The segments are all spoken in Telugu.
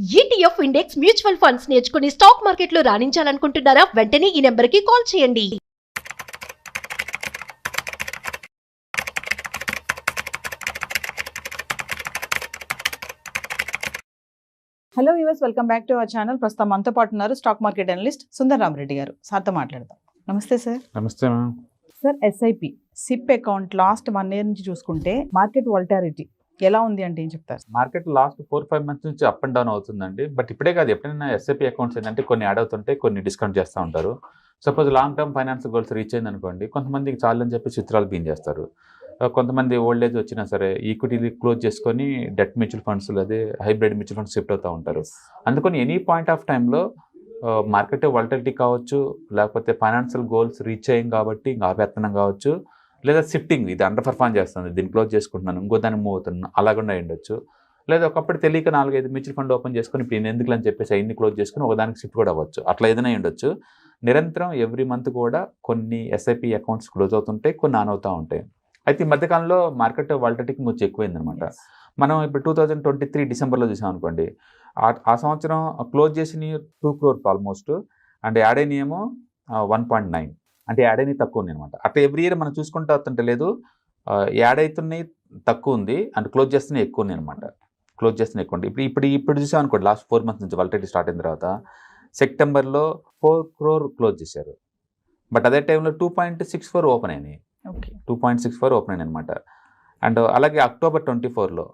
ఈటీఎఫ్ ఇండెక్స్ మ్యూచువల్ ఫండ్స్ నేర్చుకుని స్టాక్ మార్కెట్లో రాణించాలనుకుంటున్నారా? వెంటనే ఈ నెంబర్కి కాల్ చేయండి. Hello viewers, welcome back to our channel. ప్రస్తుతం మనతో పాటు ఉన్నారు stock market analyst Sundar Rama Reddy గారు. సార్తో మాట్లాడదాం. నమస్తే సార్. నమస్తే ma'am. Sir, SIP SIP account last 1 year నుంచి చూసుకుంటే మార్కెట్ వాలటాలిటీ ఎలా ఉంది అంటే ఏం చెప్తారు? మార్కెట్ లాస్ట్ 4-5 months నుంచి అప్ అండ్ డౌన్ అవుతుందండి. బట్ ఇప్పుడే కాదు, ఎప్పుడైనా ఎస్ఐపి అకౌంట్స్ ఏంటంటే కొన్ని యాడ్ అవుతుంటే కొన్ని డిస్కౌంట్ చేస్తూ ఉంటారు. Suppose long term finance goals reach అయింది అనుకోండి, కొంతమందికి చాలని చెప్పి చిత్రాలు బీన్ చేస్తారు. కొంతమంది ఓల్డ్ ఏజ్ వచ్చినా సరే ఈక్విటీ క్లోజ్ చేసుకొని డెట్ మ్యూచువల్ ఫండ్స్ అదే హైబ్రిడ్ మ్యూచువల్ ఫండ్స్ షిఫ్ట్ అవుతూ ఉంటారు. అందుకని ఎనీ పాయింట్ ఆఫ్ టైంలో మార్కెట్ వాలటిలిటీ కావచ్చు, లేకపోతే ఫైనాన్షియల్ గోల్స్ రీచ్ అయ్యాం కాబట్టి ఇంకా ఆపేత్తనం కావచ్చు, లేదా షిఫ్టింగ్ ఇది అండర్ పర్ఫార్మ్ చేస్తుంది, దీన్ని క్లోజ్ చేసుకుంటున్నాను ఇంకో దాన్ని మూవ్ అవుతున్నాను అలాగకుండా ఉండొచ్చు. లేదా ఒకప్పుడు తెలియక 4-5 మ్యూచువల్ ఫండ్ ఓపెన్ చేసుకొని ఇప్పుడు నేను ఎందుకు అని చెప్పేసి అన్ని క్లోజ్ చేసుకుని ఒకదానికి షిఫ్ట్ కూడా అవ్వచ్చు. అట్లా ఏదైనా ఉండొచ్చు. నిరంతరం ఎవ్రీ మంత్ కూడా కొన్ని ఎస్ఐపి అకౌంట్స్ క్లోజ్ అవుతుంటాయి, కొన్ని ఆన్ అవుతూ ఉంటాయి. అయితే ఈ మధ్యకాలంలో మార్కెట్ వాలటిలిటీ కొంచెం ఎక్కువైందనమాట. మనం ఇప్పుడు 2023 డిసెంబర్లో చూసాం అనుకోండి, ఆ సంవత్సరం క్లోజ్ చేసిన 2 crores ఆల్మోస్ట్, అండ్ యాడ్ అయినాయేమో 1.9, అంటే యాడ్ అయినవి తక్కువ ఉంది అనమాట. అట్లా ఎవ్రీ ఇయర్ మనం చూసుకుంటూ వస్తుంటే లేదు, యాడ్ అవుతున్నాయి తక్కువ ఉంది, అండ్ క్లోజ్ చేస్తున్నాయి ఎక్కువ ఉంది అనమాట. క్లోజ్ చేస్తున్నాయి ఎక్కువ ఉంది. ఇప్పుడు చూసాం అనుకోండి, లాస్ట్ 4 months నుంచి వాలటిలిటీ స్టార్ట్ అయిన తర్వాత సెప్టెంబర్లో 4 crore క్లోజ్ చేశారు. బట్ అదే టైంలో 2.64 ఓపెన్ అయినాయి. 2.64 ఓపెన్ అయినాయి అనమాట. అండ్ అలాగే అక్టోబర్ 24లో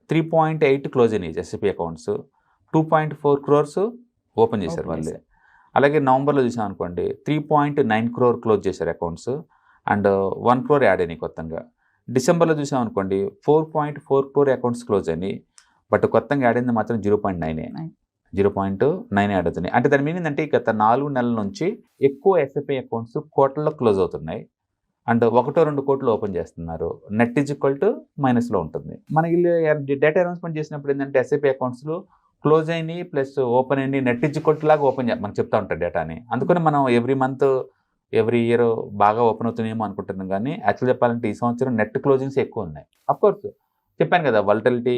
3.8 క్లోజ్ అయినాయి ఎస్ఐపి అకౌంట్స్, 2.4 crores ఓపెన్ చేశారు వాళ్ళే. అలాగే నవంబర్లో చూసాం అనుకోండి 3.9 crore క్లోజ్ చేశారు అకౌంట్స్, అండ్ 1 crore యాడ్ అయినాయి కొత్తగా. డిసెంబర్లో చూసాం అనుకోండి 4.4 crore అకౌంట్స్ క్లోజ్ అయినాయి, బట్ కొత్తగా యాడ్ అయింది మాత్రం 0.9 యాడ్ అవుతున్నాయి. అంటే దాని మీనింగ్ అంటే గత 4 నెలల నుంచి ఎక్కువ ఎస్ఐపి అకౌంట్స్ కోట్లలో క్లోజ్ అవుతున్నాయి, అండ్ 1-2 కోట్లు ఓపెన్ చేస్తున్నారు. నెట్ ఈజ్ ఈక్వల్ టు మైనస్లో ఉంటుంది. మన డేటా అనౌన్స్మెంట్ చేసినప్పుడు ఏంటంటే ఎస్ఐపి అకౌంట్స్లో క్లోజ్ అయినాయి ప్లస్ ఓపెన్ అయినాయి నెట్ ఈజ్ ఈక్వల్ టు లాగా ఓపెన్ మనకు చెప్తా ఉంటారు డేటాని. అందుకని మనం ఎవ్రీ మంత్ ఎవ్రీ ఇయర్ బాగా ఓపెన్ అవుతున్నాయేమో అనుకుంటున్నాం, కానీ యాక్చువల్ చెప్పాలంటే ఈ సంవత్సరం నెట్ క్లోజింగ్స్ ఎక్కువ ఉన్నాయి. అఫ్కోర్స్ చెప్పాను కదా, వాలటిలిటీ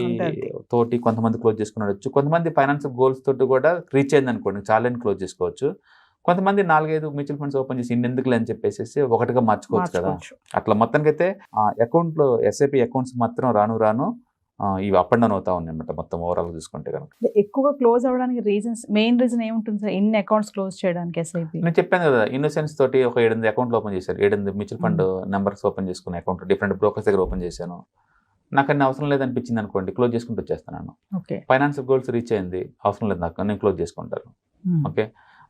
తోటి కొంతమంది క్లోజ్ చేసుకుని కొంతమంది ఫైనాన్షియల్ గోల్స్ తోటి కూడా రీచ్ అయింది అనుకోండి, చాలా క్లోజ్ చేసుకోవచ్చు. కొంతమంది 4-5 మ్యూచువల్ ఫండ్స్ ఓపెన్ చేసి ఇన్నెందుకులే అని చెప్పేసి ఒకటిగా మార్చుకోవచ్చు కదా. అట్లా మొత్తానికైతే అకౌంట్లో ఎస్ఐపి అకౌంట్స్ మాత్రం రాను ఇవి అప్ అండ్ డౌన్ అవుతా ఉన్నాయి అనమాట. మొత్తం ఓవరాల్ చూసుకుంటే కనుక ఎక్కువగా క్లోజ్ అవ్వడానికి మెయిన్ రీజన్ ఏముంటుంది సార్? ఎన్ని అకౌంట్స్ క్లోజ్ చేయడానికి ఎస్ఐపి? నేను చెప్పాను కదా, ఇన్నోసెన్స్ తోటి ఒక 7-8 అకౌంట్లు ఓపెన్ చేశారు. 7-8 మ్యూచువల్ ఫండ్ నెంబర్స్ ఓపెన్ చేసుకునే అకౌంట్ డిఫరెంట్ బ్రోకర్స్ దగ్గర ఓపెన్ చేశాను. నాకు అన్ని అవసరం లేదనిపించింది అనుకోండి, క్లోజ్ చేసుకుంటూ వచ్చేస్తున్నాను. ఫైనాన్షియల్ గోల్స్ రీచ్ అయింది, అవసరం లేదు నాకు, నేను క్లోజ్ చేసుకుంటాను. ఓకే.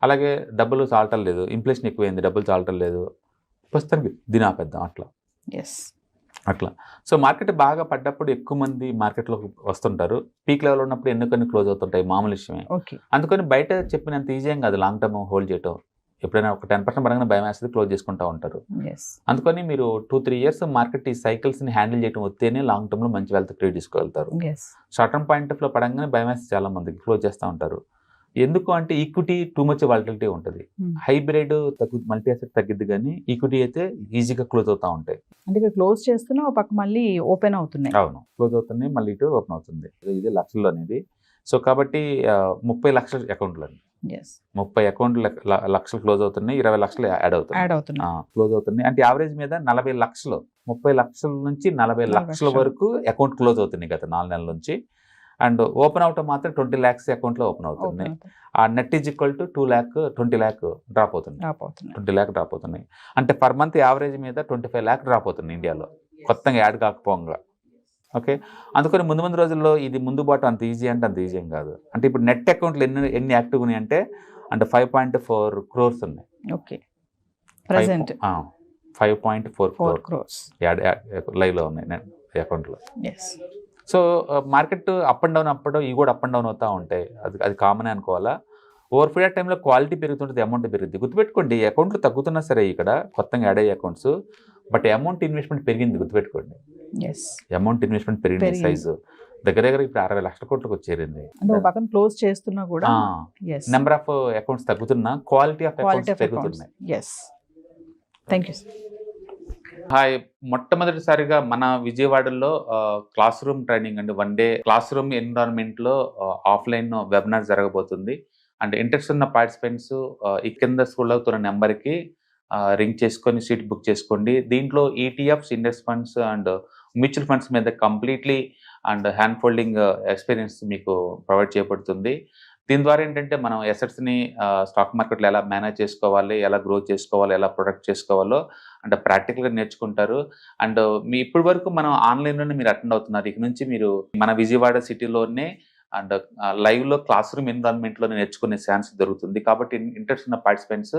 అలాగే డబ్బులు చాలటం లేదు, ఇన్ఫ్లేషన్ ఎక్కువైంది, డబ్బులు చాలటం లేదు, ప్రస్తుతానికి దీని ఆపేద్దాం అట్లా. సో మార్కెట్ బాగా పడ్డప్పుడు ఎక్కువ మంది మార్కెట్లోకి వస్తుంటారు, పీక్ లెవెల్ ఉన్నప్పుడు ఎన్నికన్ని క్లోజ్ అవుతుంటాయి, మామూలు విషయమే. అందుకని బయట చెప్పినంత ఈజీ ఏం కాదు లాంగ్ టర్మ్ హోల్డ్ చేయటం. ఎప్పుడైనా ఒక 10% పడగానే భయం వేస్తుంది, క్లోజ్ చేసుకుంటూ ఉంటారు. అందుకని మీరు 2-3 years మార్కెట్ ఈ సైకిల్స్ని హ్యాండిల్ చేయడం వస్తేనే లాంగ్ టర్మ్లో మంచి వెల్త్ క్రియేట్ చేసుకోగలుగుతారు. షార్ట్ టర్మ్ పాయింట్ ఆఫ్లో పడంగానే భయం వేస్తే చాలా మందికి క్లోజ్ చేస్తూ ఉంటారు. ఎందుకు అంటే ఈక్విటీ టూ మచ్ వాలటిలిటీ ఉంటుంది, హైబ్రిడ్ మల్టీ అసెట్ తగ్గిద్ది, కానీ ఈక్విటీ అయితే ఈజీగా క్లోజ్ అవుతూ ఉంటాయి. అంటే ఇక్కడ క్లోజ్ చేస్తున్నా ఒక పక్క మళ్ళీ ఓపెన్ అవుతున్నాయి. అవును, క్లోజ్ అవుతున్నాయి, మళ్ళీ ఇటు ఓపెన్ అవుతుంది. ఇది లక్షల్లో అనేది. సో కాబట్టి 30 లక్షల అకౌంట్లు అండి, 30 అకౌంట్లు లక్షలు క్లోజ్ అవుతున్నాయి, 20 లక్షలు యాడ్ అవుతున్నాయి, క్లోజ్ అవుతున్నాయి. అంటే యావరేజ్ మీద 40 లక్షలు, 30 లక్షల నుంచి 40 లక్షల వరకు అకౌంట్ క్లోజ్ అవుతున్నాయి గత 4 నెలల నుంచి. అండ్ ఓపెన్ అవటం మాత్రం 20 lakhs అకౌంట్లో ఓపెన్ అవుతున్నాయి. ఆ net is equal to 20 lakh drop అవుతుంది, 20 lakh డ్రాప్ అవుతున్నాయి. అంటే పర్ మంత్ యావరేజ్ మీద 25 lakh డ్రాప్ అవుతుంది ఇండియాలో, కొత్తగా యాడ్ కాకపోగా. ఓకే. అందుకని ముందు రోజుల్లో ఇది ముందు బాటు అంత ఈజీ అంటే అంత ఈజీ ఏం కాదు. అంటే ఇప్పుడు నెట్ అకౌంట్లు ఎన్ని యాక్టివ్ ఉన్నాయి అంటే 5.4 crores ఉన్నాయి. 5.4 crores యాడ్ లైవ్లో ఉన్నాయి నెట్ అకౌంట్లో. So market up and down ఇవి కూడా అప్ అండ్ డౌన్ అవుతూ ఉంటాయి, అది కామనే అనుకోవాలా. ఓవర్ పీరియడ్ టైంలో క్వాలిటీ పెరుగుతుంటుంది, అమౌంట్ పెరుగుతుంది. గుర్తుపెట్టుకోండి, అకౌంట్లు తగ్గుతున్నా సరే ఇక్కడ కొత్తగా యాడ్ అయ్యే అకౌంట్స్, బట్ అమౌంట్ ఇన్వెస్ట్మెంట్ పెరిగింది. గుర్తుపెట్టుకోండి, అమౌంట్ ఇన్వెస్ట్మెంట్ పెరిగింది, సైజు దగ్గర ఇప్పుడు 60 లక్షల కోట్లకు వచ్చేరింది. క్లోజ్ చేస్తున్నా కూడా నెంబర్ ఆఫ్ అకౌంట్స్ తగ్గుతున్నా, క్వాలిటీ ఆఫ్ అకౌంట్స్ పెరుగుతున్నాయి. Thank you. హాయ్, మొట్టమొదటిసారిగా మన విజయవాడలో క్లాస్ రూమ్ ట్రైనింగ్ అండి, 1 డే క్లాస్ రూమ్ ఎన్విరాన్మెంట్ లో ఆఫ్లైన్ వెబినార్ జరగబోతుంది. అండ్ ఇంట్రెస్ట్ ఉన్న పార్టిసిపెంట్స్ ఈ కింద స్కూల్ అవుతున్న నెంబర్కి రింగ్ చేసుకొని సీట్ బుక్ చేసుకోండి. దీంట్లో ETFs, index funds and mutual funds మీద completely and hand holding experience మీకు ప్రొవైడ్ చేయబడుతుంది. దీని ద్వారా ఏంటంటే మనం ఎసెట్స్ని స్టాక్ మార్కెట్లో ఎలా మేనేజ్ చేసుకోవాలి, ఎలా గ్రో చేసుకోవాలి, ఎలా ప్రొడక్ట్ చేసుకోవాలో అంటే ప్రాక్టికల్గా నేర్చుకుంటారు. అండ్ మీ ఇప్పటి వరకు మనం ఆన్లైన్లోనే మీరు అటెండ్ అవుతున్నారు. ఇక నుంచి మీరు మన విజయవాడ సిటీలోనే అండ్ లైవ్లో క్లాస్ రూమ్ ఎన్విరాన్మెంట్లో నేర్చుకునే ఛాన్స్ దొరుకుతుంది. కాబట్టి ఇంట్రెస్ట్ ఉన్న పార్టిసిపెంట్స్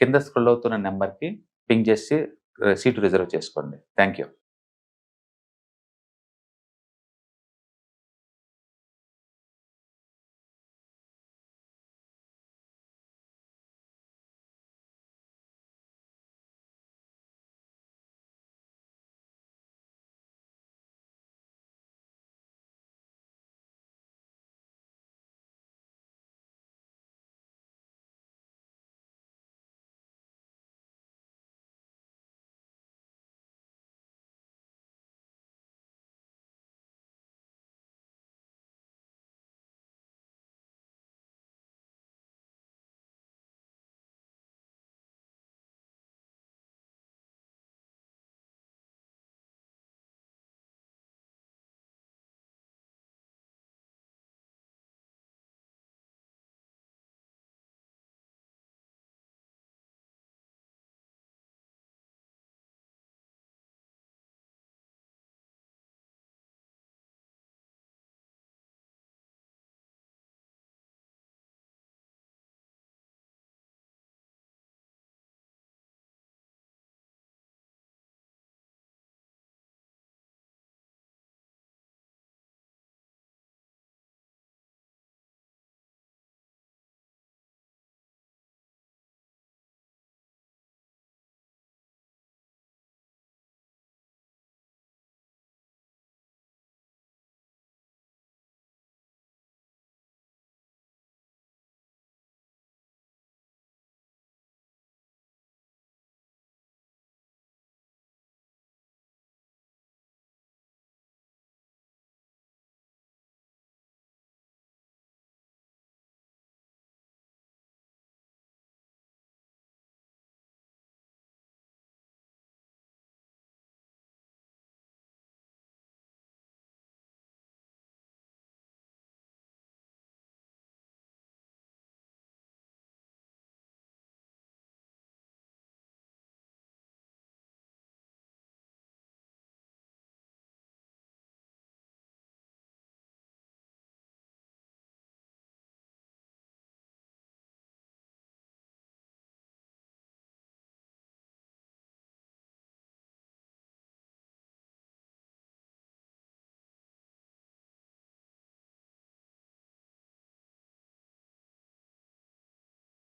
కింద స్క్రోల్ అవుతున్న నెంబర్కి పింగ్ చేసి సీటు రిజర్వ్ చేసుకోండి. Thank you.